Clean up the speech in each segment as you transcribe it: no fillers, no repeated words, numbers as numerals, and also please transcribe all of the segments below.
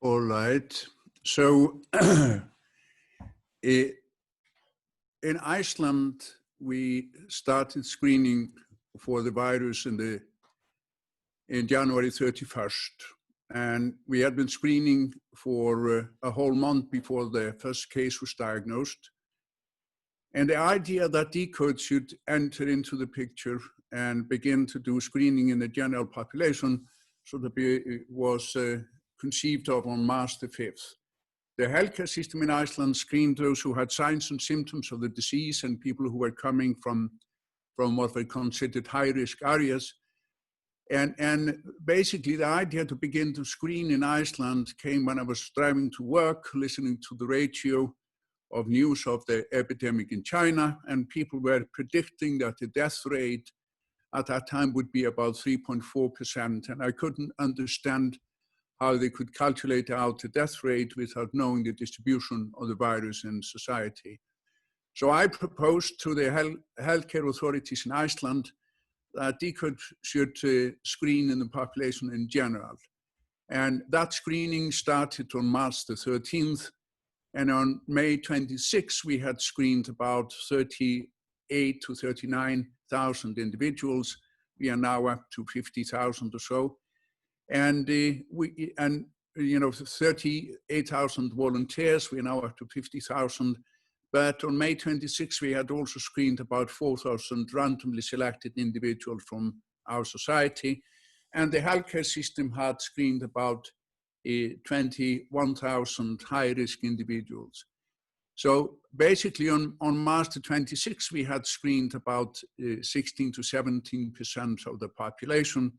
All right. So in Iceland, we started screening for the virus in January 31st. And we had been screening for a whole month before the first case was diagnosed. And the idea that deCODE should enter into the picture and begin to do screening in the general population was conceived of on March the 5th. The healthcare system in Iceland screened those who had signs and symptoms of the disease and people who were coming from what were considered high-risk areas. And basically the idea to begin to screen in Iceland came when I was driving to work, listening to the radio of news of the epidemic in China, and people were predicting that the death rate at that time would be about 3.4%. And I couldn't understand how they could calculate out the death rate without knowing the distribution of the virus in society. So I proposed to the healthcare authorities in Iceland that deCODE should screen in the population in general. And that screening started on March the 13th. And on May 26th, we had screened about 38 to 39,000 individuals. We are now up to 50,000 or so. And 38,000 volunteers, we are now up to 50,000. But on May 26, we had also screened about 4,000 randomly selected individuals from our society. And the healthcare system had screened about 21,000 high-risk individuals. So basically on March the 26th, we had screened about 16 to 17% of the population.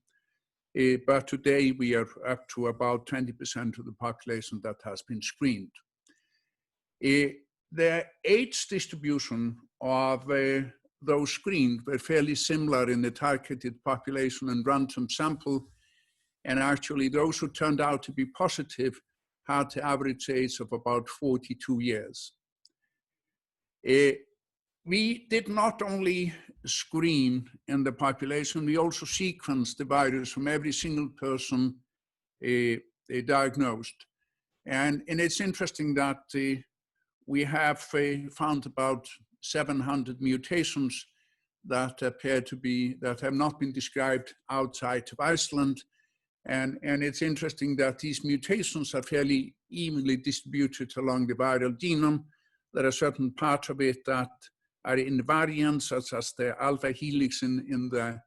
But today we are up to about 20% of the population that has been screened. The age distribution of those screened were fairly similar in the targeted population and random sample. And actually those who turned out to be positive had the average age of about 42 years. We did not only screen in the population, we also sequenced the virus from every single person diagnosed. And it's interesting that we have found about 700 mutations that appear to be, that have not been described outside of Iceland. And it's interesting that these mutations are fairly evenly distributed along the viral genome. There are certain parts of it that are invariant, such as the alpha helix in the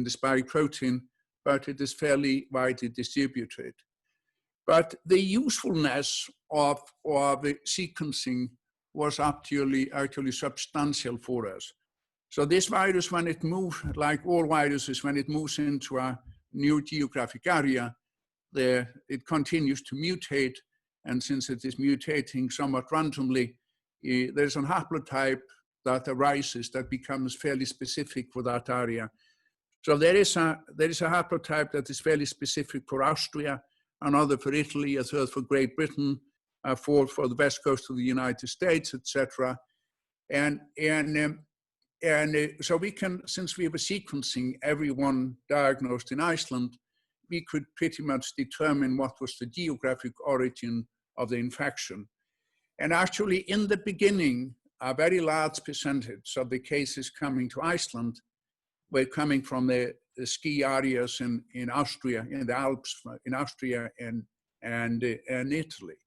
spike protein, but it is fairly widely distributed. But the usefulness of sequencing was actually substantial for us. So this virus, when it moves, like all viruses, when it moves into a new geographic area, it continues to mutate. And since it is mutating somewhat randomly, there's a haplotype that arises that becomes fairly specific for that area. So there is a haplotype that is fairly specific for Austria, another for Italy, a third for Great Britain, a fourth for the west coast of the United States, etc. And so we can, since we were sequencing everyone diagnosed in Iceland, we could pretty much determine what was the geographic origin of the infection. And actually, in the beginning, a very large percentage of the cases coming to Iceland were coming from the ski areas in Austria, in the Alps, in Austria and Italy.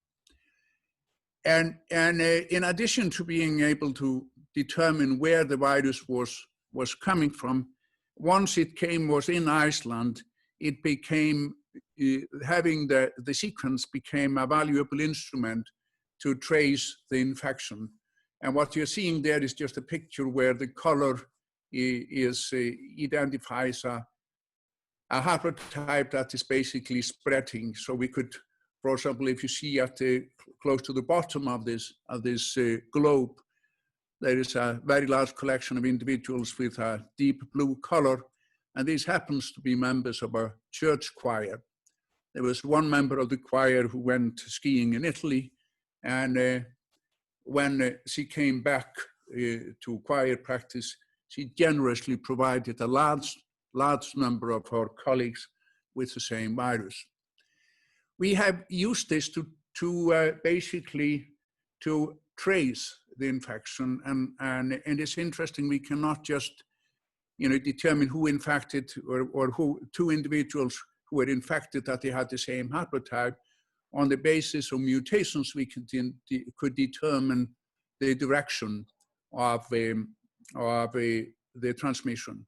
And in addition to being able to determine where the virus was coming from, once it was in Iceland, it became, having the sequence became a valuable instrument to trace the infection. And what you're seeing there is just a picture where the color identifies a haplotype that is basically spreading. So we could, for example, if you see close to the bottom of this globe, there is a very large collection of individuals with a deep blue color, and this happens to be members of a church choir. There was one member of the choir who went skiing in Italy, and when she came back to choir practice, she generously provided a large number of her colleagues with the same virus. we have used this to basically to trace the infection, and it's interesting. We cannot just determine who infected or who two individuals who were infected that they had the same haplotype. On the basis of mutations, we could determine the direction of the transmission.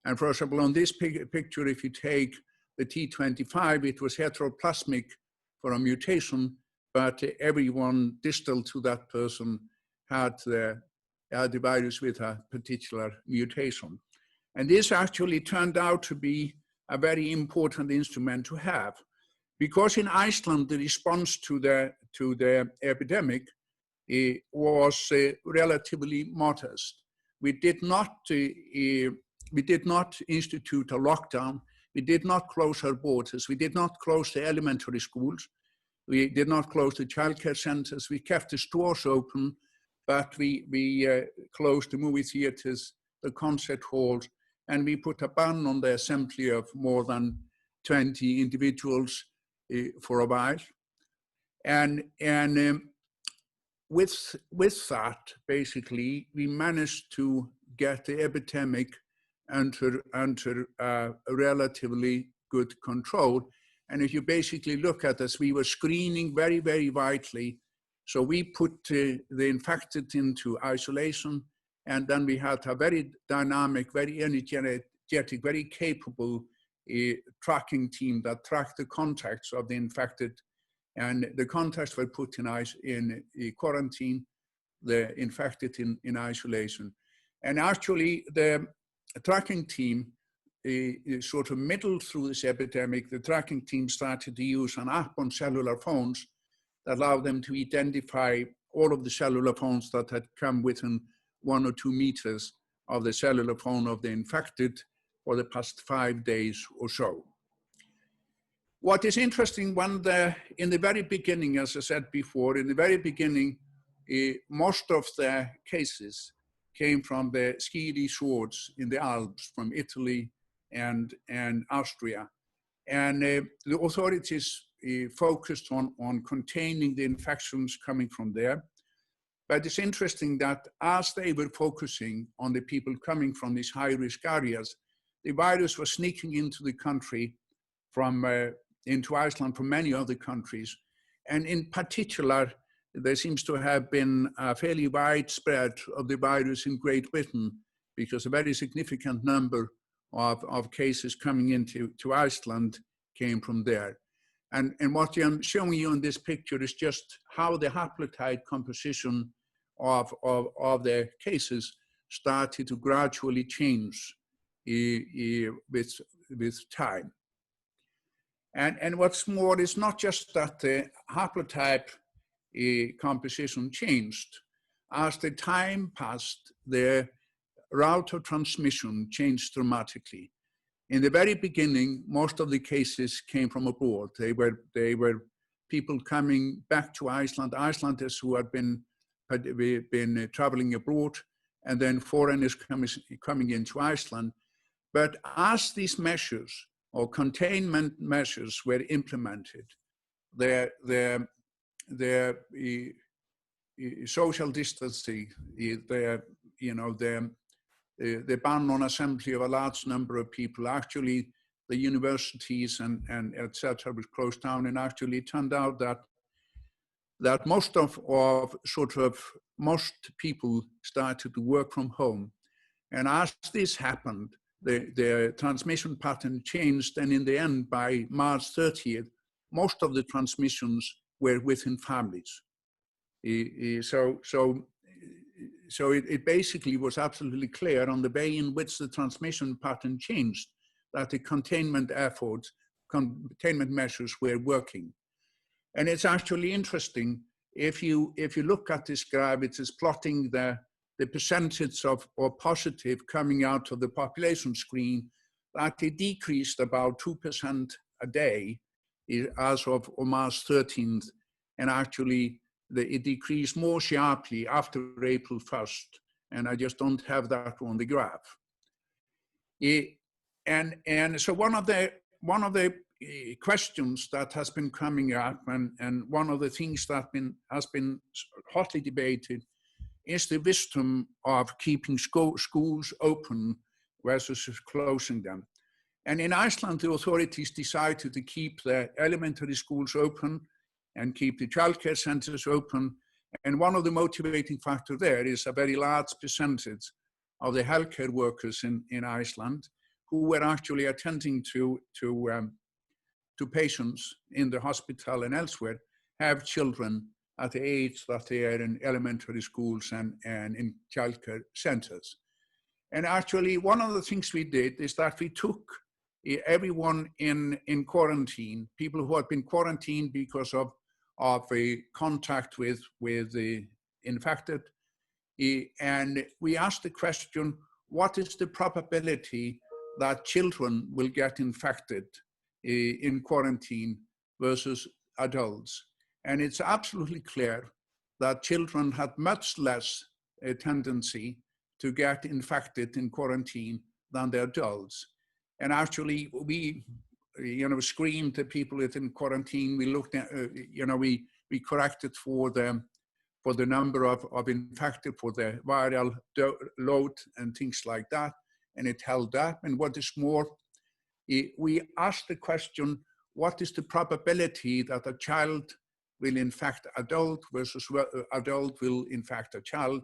And for example, on this picture, if you take the T25, it was heteroplasmic for a mutation, but everyone distal to that person had the virus with a particular mutation. And this actually turned out to be a very important instrument to have, because in Iceland, the response to the epidemic was relatively modest. We did not institute a lockdown. We did not close our borders. We did not close the elementary schools. We did not close the childcare centers. We kept the stores open, but we closed the movie theaters, the concert halls, and we put a ban on the assembly of more than 20 individuals for a while. And with that, basically, we managed to get the epidemic under relatively good control. And if you basically look at this, we were screening very, very widely. So we put the infected into isolation, and then we had a very dynamic, very energetic, very capable tracking team that tracked the contacts of the infected, and the contacts were put in quarantine, the infected in isolation. And actually, the tracking team, sort of middle through this epidemic, the tracking team started to use an app on cellular phones that allowed them to identify all of the cellular phones that had come within 1 or 2 meters of the cellular phone of the infected for the past 5 days or so. What is interesting, in the very beginning, as I said before, in the very beginning, most of the cases came from the ski resorts in the Alps, from Italy and Austria. And the authorities focused on containing the infections coming from there. But it's interesting that as they were focusing on the people coming from these high-risk areas, the virus was sneaking into the country into Iceland from many other countries. And in particular, there seems to have been a fairly wide spread of the virus in Great Britain, because a very significant number of cases coming into Iceland came from there. And what I'm showing you in this picture is just how the haplotype composition of the cases started to gradually change with time. And what's more, it's not just that the haplotype composition changed. As the time passed, the route of transmission changed dramatically. In the very beginning, most of the cases came from abroad. They were people coming back to Iceland, Icelanders who had been traveling abroad, and then foreigners coming into Iceland. But as these measures or containment measures were implemented, the social distancing, the ban on assembly of a large number of people, actually the universities and et cetera was closed down, and actually it turned out that most people started to work from home. And as this happened, the transmission pattern changed, and in the end, by March 30th, most of the transmissions were within families. So it basically was absolutely clear on the way in which the transmission pattern changed that the containment measures were working. And it's actually interesting, if you look at this graph, it is plotting the percentage of positive coming out of the population screen, that it decreased about 2% a day as of March 13th, and actually it decreased more sharply after April 1st, and I just don't have that on the graph. And so one of the questions that has been coming up, and one of the things that has been hotly debated is the wisdom of keeping schools open versus closing them. And in Iceland, the authorities decided to keep the elementary schools open and keep the childcare centers open. And one of the motivating factors there is a very large percentage of the healthcare workers in Iceland who were actually attending to patients in the hospital and elsewhere have children at the age that they are in elementary schools and in childcare centers. And actually, one of the things we did is that we took everyone in quarantine, people who had been quarantined because of a contact with the infected, and we asked the question, what is the probability that children will get infected in quarantine versus adults? And it's absolutely clear that children had much less tendency to get infected in quarantine than the adults. And actually, we screened the people within quarantine. We looked at, we corrected for the number of infected, for the viral load and things like that, and it held up. And what is more, we asked the question, what is the probability that a child will infect adult versus adult will infect a child?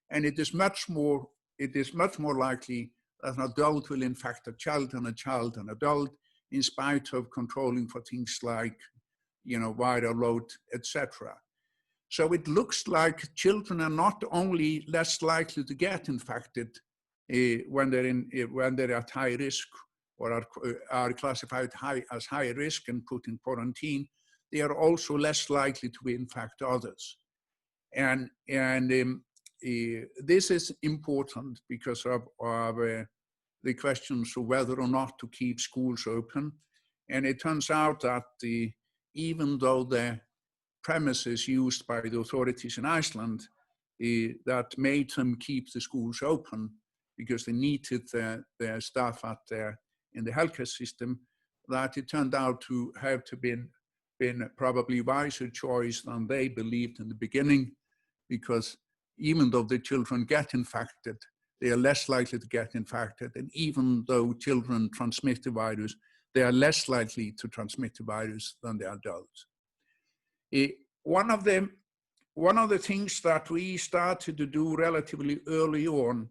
And it is much more likely that an adult will infect a child and an adult, in spite of controlling for things like, viral load, etc. So it looks like children are not only less likely to get infected when they're at high risk or are classified as high risk and put in quarantine, they are also less likely to infect others. And this is important because of the questions of whether or not to keep schools open. And it turns out that even though the premises used by the authorities in Iceland that made them keep the schools open because they needed their staff in the healthcare system, that it turned out to have been probably wiser choice than they believed in the beginning, because even though the children get infected, they are less likely to get infected. And even though children transmit the virus, they are less likely to transmit the virus than the adults. One of the things that we started to do relatively early on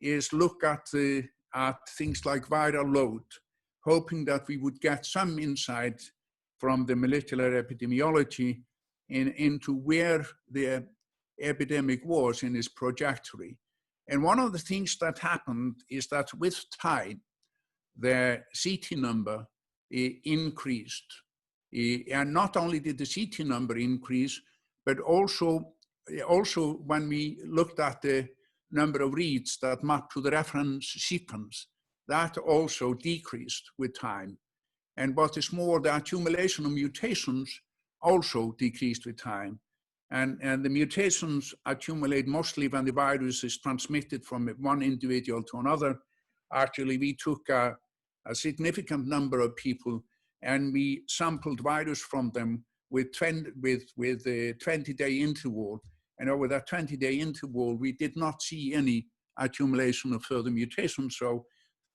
is look at things like viral load, hoping that we would get some insight from the molecular epidemiology into where the epidemic was in its trajectory. And one of the things that happened is that with time, the CT number increased. And not only did the CT number increase, but also when we looked at the number of reads that mapped to the reference sequence, that also decreased with time. And what is more, the accumulation of mutations also decreased with time. And the mutations accumulate mostly when the virus is transmitted from one individual to another. Actually, we took a significant number of people and we sampled virus from them with a 20-day interval. And over that 20-day interval, we did not see any accumulation of further mutations. So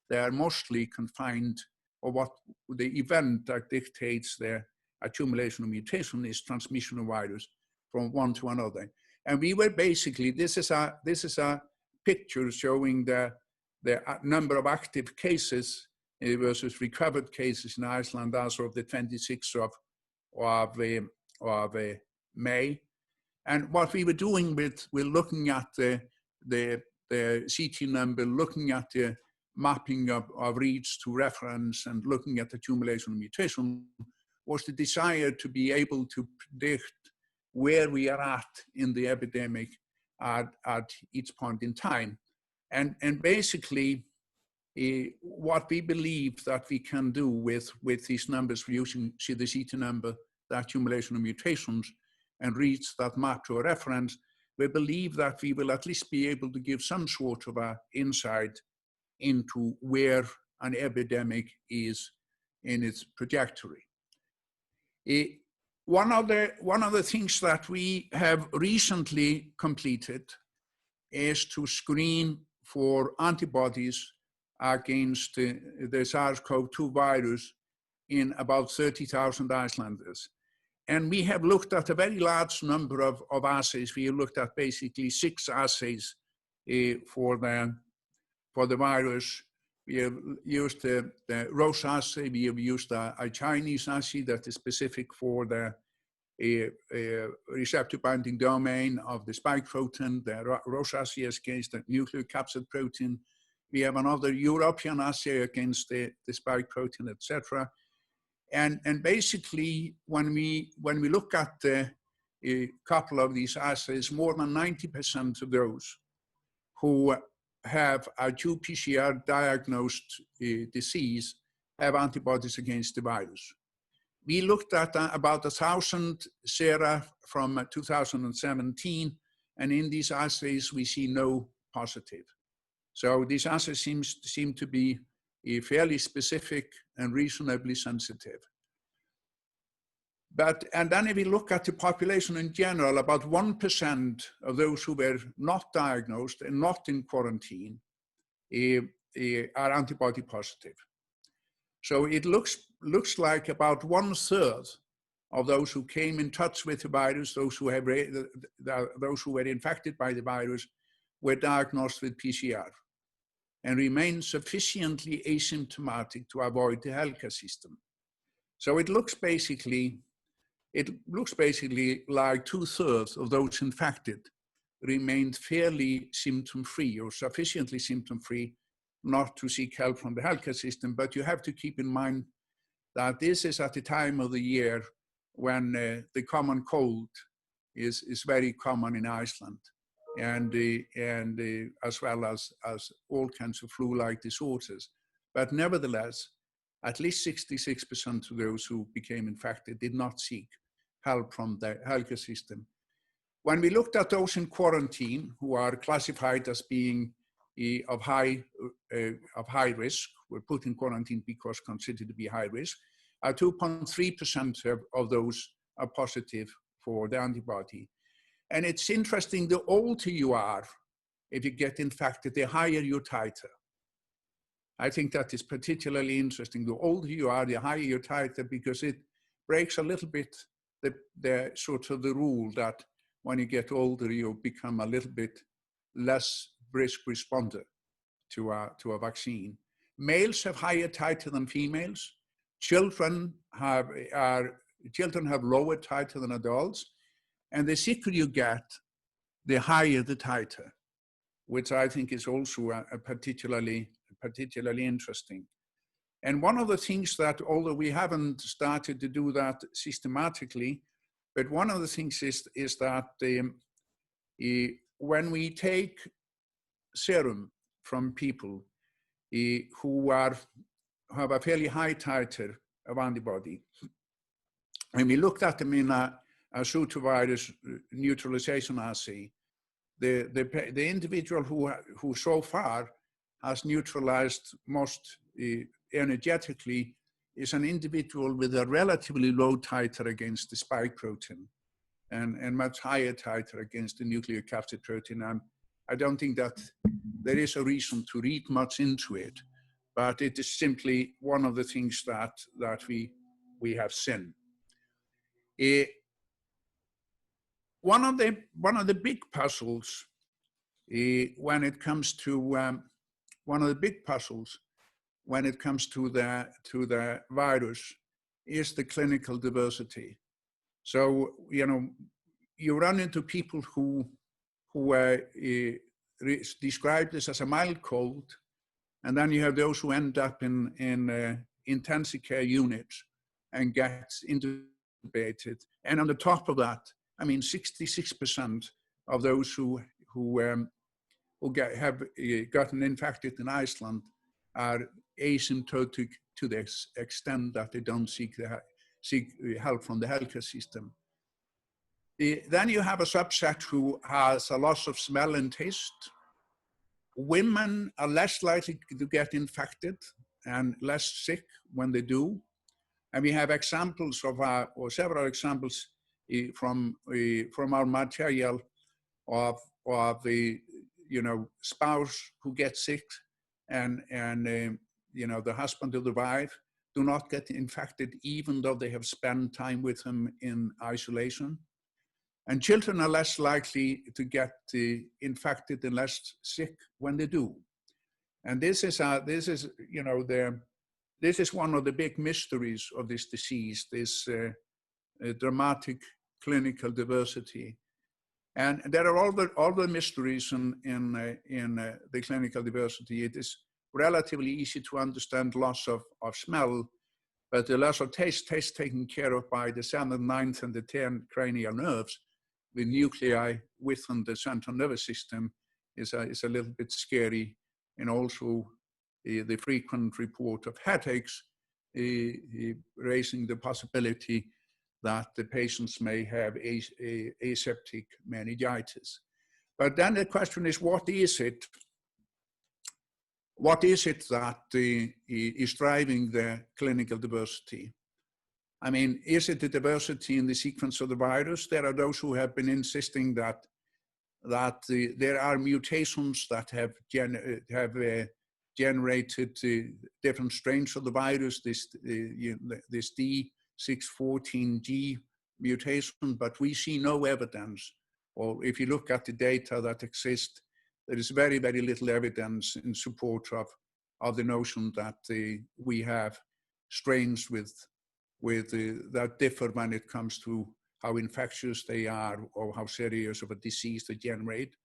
they are mostly confined, or what the event that dictates their accumulation of mutation is transmission of virus from one to another. And we were basically, this is a picture showing the number of active cases versus recovered cases in Iceland as of the 26th of May. And what we were doing we're looking at the CT number, looking at the mapping of reads to reference and looking at accumulation of mutation, was the desire to be able to predict where we are at in the epidemic at each point in time. And basically, what we believe that we can do with these numbers, using the CT number, the accumulation of mutations, and reads that map to a reference, we believe that we will at least be able to give some sort of an insight into where an epidemic is in its trajectory. One of the things that we have recently completed is to screen for antibodies against the SARS-CoV-2 virus in about 30,000 Icelanders. And we have looked at a very large number of assays. We have looked at basically 6 assays for the virus. We have used the Roche assay. We have used a Chinese assay that is specific for the receptor binding domain of the spike protein, the Roche assay against the nucleocapsid protein. We have another European assay against the spike protein, etc. And basically, when we look at a couple of these assays, more than 90% of those who have a qPCR diagnosed disease have antibodies against the virus. We looked at about 1,000 sera from 2017, and in these assays we see no positive. So these assays seem to be fairly specific and reasonably sensitive. And then if we look at the population in general, about 1% of those who were not diagnosed and not in quarantine are antibody positive. So it looks like about 1/3 of those who came in touch with the virus, those who were infected by the virus, were diagnosed with PCR and remain sufficiently asymptomatic to avoid the healthcare system. So it looks basically like 2/3 of those infected remained fairly symptom-free or sufficiently symptom-free not to seek help from the healthcare system. But you have to keep in mind that this is at the time of the year when the common cold is very common in Iceland, and as well as all kinds of flu-like disorders. But nevertheless, at least 66% of those who became infected did not seek help from the healthcare system. When we looked at those in quarantine who are classified as being of high risk, were put in quarantine because considered to be high risk, 2.3% of those are positive for the antibody. And it's interesting, the older you are, if you get infected, the higher your titer. I think that is particularly interesting. The older you are, the higher your titer, because it breaks a little bit the sort of the rule that when you get older, you become a little bit less brisk responder to a vaccine. Males have higher titer than females. Children have lower titer than adults. And the sicker you get, the higher the titer, which I think is also a particularly interesting. And one of the things that, although we haven't started to do that systematically, but one of the things is that when we take serum from people who have a fairly high titer of antibody, and we looked at them in a pseudovirus neutralization assay, the individual who so far has neutralized most energetically is an individual with a relatively low titer against the spike protein and much higher titer against the nucleocapsid protein. And I don't think that there is a reason to read much into it, but it is simply one of the things that we have seen. One of the big puzzles when it comes to the virus is the clinical diversity. So, you run into people who describe this as a mild cold, and then you have those who end up in intensive care units and get intubated. And on the top of that, 66% of those who have gotten infected in Iceland are asymptomatic to the extent that they don't seek help from the healthcare system. Then you have a subset who has a loss of smell and taste. Women are less likely to get infected and less sick when they do. And we have examples of or several examples from our material of the spouse who gets sick and the husband or the wife do not get infected even though they have spent time with him in isolation. And children are less likely to get infected and less sick when they do. And this is one of the big mysteries of this disease, this dramatic clinical diversity. And there are all the mysteries in the clinical diversity. It is relatively easy to understand loss of smell, but the loss of taste taken care of by the 7th, 9th, and the 10th cranial nerves, the nuclei within the central nervous system, is a little bit scary. And also the frequent report of headaches, raising the possibility that the patients may have aseptic meningitis. But then the question is, what is it? What is it that is driving the clinical diversity? I mean, is it the diversity in the sequence of the virus? There are those who have been insisting that there are mutations that have generated different strains of the virus, this D614G mutation, but we see no evidence. Or if you look at the data that exist, there is very, very little evidence in support of the notion that we have strains that differ when it comes to how infectious they are or how serious of a disease they generate.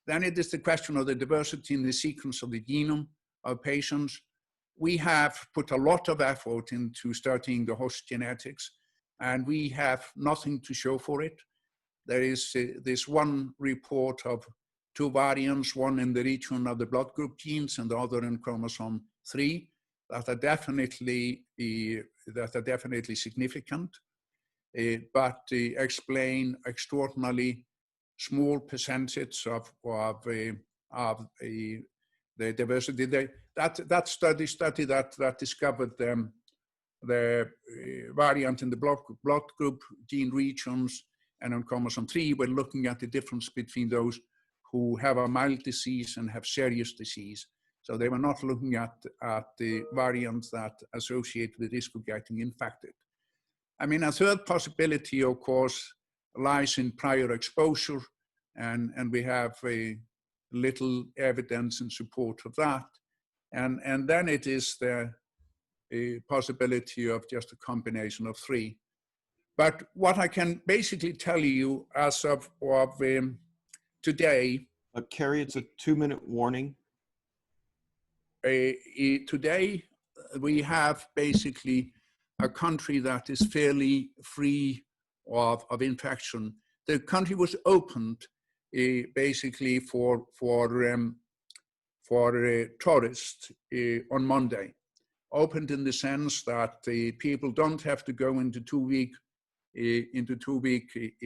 Then it is the question of the diversity in the sequence of the genome of patients. We have put a lot of effort into studying the host genetics, and we have nothing to show for it. There is this one report of 2 variants, one in the region of the blood group genes and the other in chromosome 3, that are definitely significant, but explain extraordinarily small percentage of the diversity. That study that discovered the variant in the blood group gene regions and on chromosome 3, we're looking at the difference between those who have a mild disease and have serious disease. So they were not looking at the variants that associate with risk of getting infected. I mean, a third possibility, of course, lies in prior exposure, and we have a little evidence in support of that. And then it is the possibility of just a combination of 3. But what I can basically tell you as of today. Kári, it's a 2-minute warning. Today, we have basically a country that is fairly free of infection. The country was opened basically for tourists on Monday. Opened in the sense that people don't have to go into two-week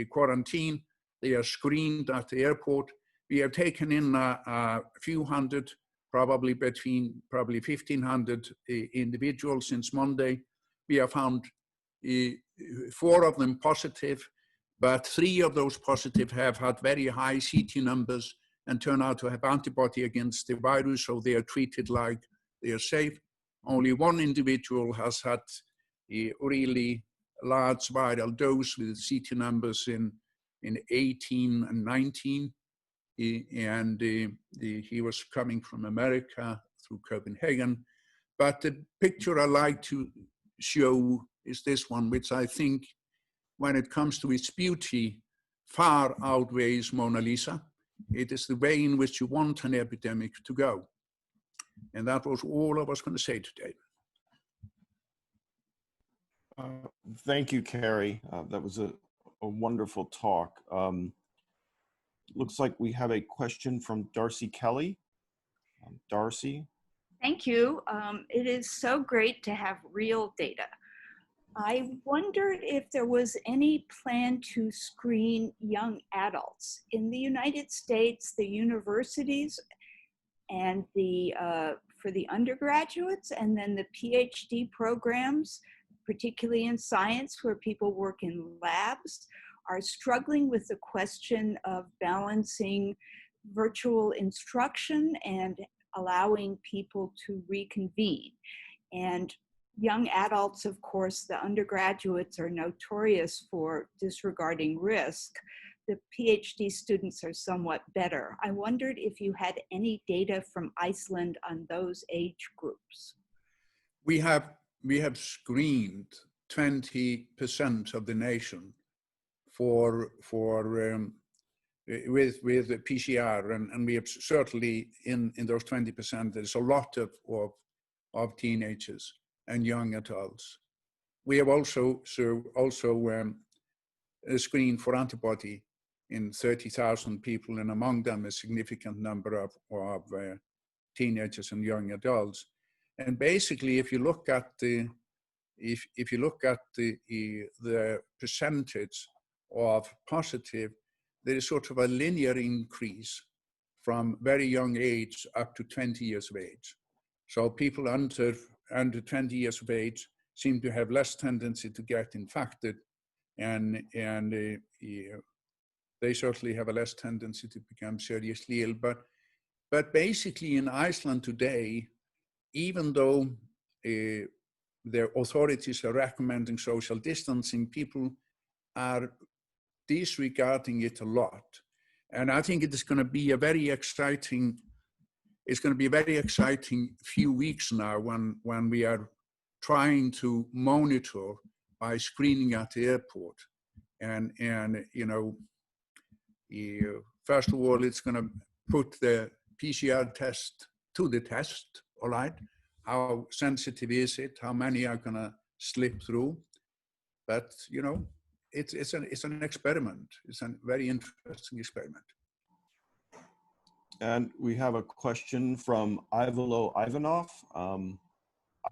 quarantine. They are screened at the airport. We have taken in a few hundred, probably 1,500 individuals since Monday. We have found 4 of them positive, but 3 of those positive have had very high CT numbers and turn out to have antibody against the virus, so they are treated like they are safe. Only 1 individual has had a really large viral dose with CT numbers in 18 and 19. And he was coming from America through Copenhagen. But the picture I like to show is this one, which I think, when it comes to its beauty, far outweighs Mona Lisa. It is the way in which you want an epidemic to go. And that was all I was going to say today. Thank you, Kári. That was a wonderful talk. Looks like we have a question from Darcy Kelly. Darcy. Thank you. It is so great to have real data. I wondered if there was any plan to screen young adults. In the United States, the universities and for the undergraduates and then the PhD programs particularly in science where people work in labs, are struggling with the question of balancing virtual instruction and allowing people to reconvene. And young adults, of course, the undergraduates are notorious for disregarding risk. The PhD students are somewhat better. I wondered if you had any data from Iceland on those age groups. We have screened 20% of the nation with the PCR, and we have certainly in those 20%, there's a lot of teenagers and young adults. We have also screened for antibody in 30,000 people, and among them a significant number of teenagers and young adults. And basically, if you look at the percentage of positive, there is sort of a linear increase from very young age up to 20 years of age. So people under 20 years of age seem to have less tendency to get infected, and they certainly have a less tendency to become seriously ill. But basically in Iceland today, even though the authorities are recommending social distancing, people are disregarding it a lot. And I think it is going to be a very exciting few weeks now when we are trying to monitor by screening at the airport. And you know, first of all, it's going to put the PCR test to the test, all right? How sensitive is it? How many are going to slip through? But, you know, it's an experiment. It's a very interesting experiment. And we have a question from Ivalo Ivanov.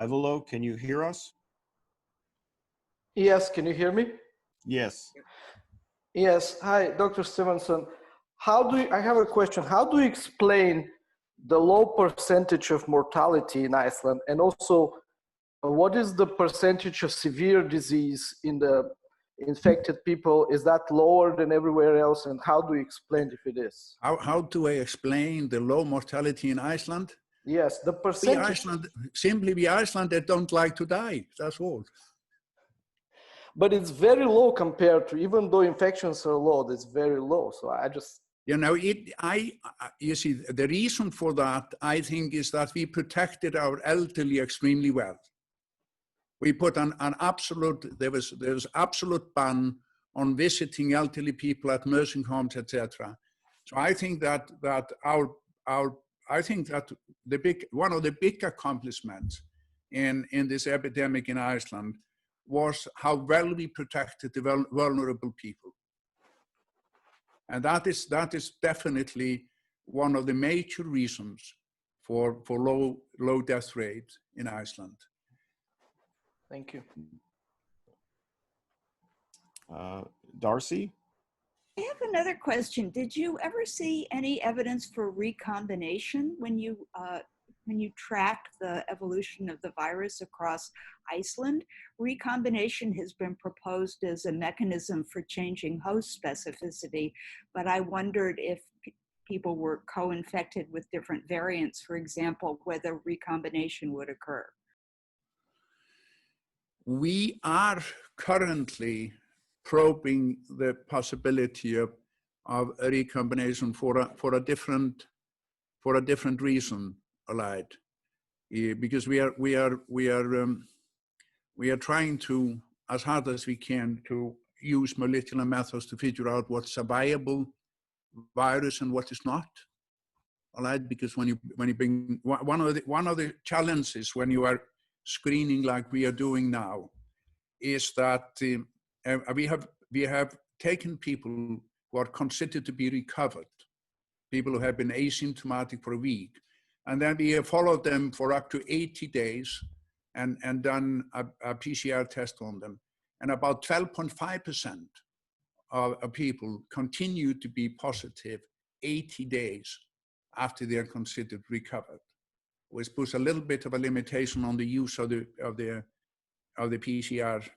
Ivalo, can you hear us? Yes, can you hear me? Yes. Yes, hi, Dr. Stefánsson. I have a question. How do you explain the low percentage of mortality in Iceland? And also, what is the percentage of severe disease in the infected people? Is that lower than everywhere else? And how do you explain if it is? How do I explain the low mortality in Iceland? Yes, the percentage. We Icelanders don't like to die, that's all. But it's very low compared to, even though infections are low, it's very low. So I just... You know, you see, the reason for that, I think, is that we protected our elderly extremely well. We put there was absolute ban on visiting elderly people at nursing homes, etc. So I think that one of the big accomplishments in this epidemic in Iceland was how well we protected the vulnerable people. And that is definitely one of the major reasons for low death rate in Iceland. Thank you. Darcy? I have another question. Did you ever see any evidence for recombination when you tracked the evolution of the virus across Iceland? Recombination has been proposed as a mechanism for changing host specificity, but I wondered if people were co-infected with different variants, for example, whether recombination would occur. We are currently probing the possibility of a recombination for a different reason, right? Because we are trying to, as hard as we can, to use molecular methods to figure out what's a viable virus and what is not. All right, because when you bring one of the challenges when you are screening like we are doing now is that we have taken people who are considered to be recovered, people who have been asymptomatic for a week, and then we have followed them for up to 80 days and done a PCR test on them. And about 12.5% of people continue to be positive 80 days after they are considered recovered, which puts a little bit of a limitation on the use of the of the PCR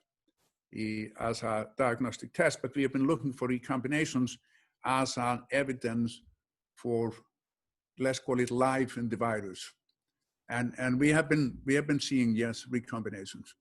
as a diagnostic test, but we have been looking for recombinations as an evidence for, let's call it, life in the virus. And we have been seeing, yes, recombinations.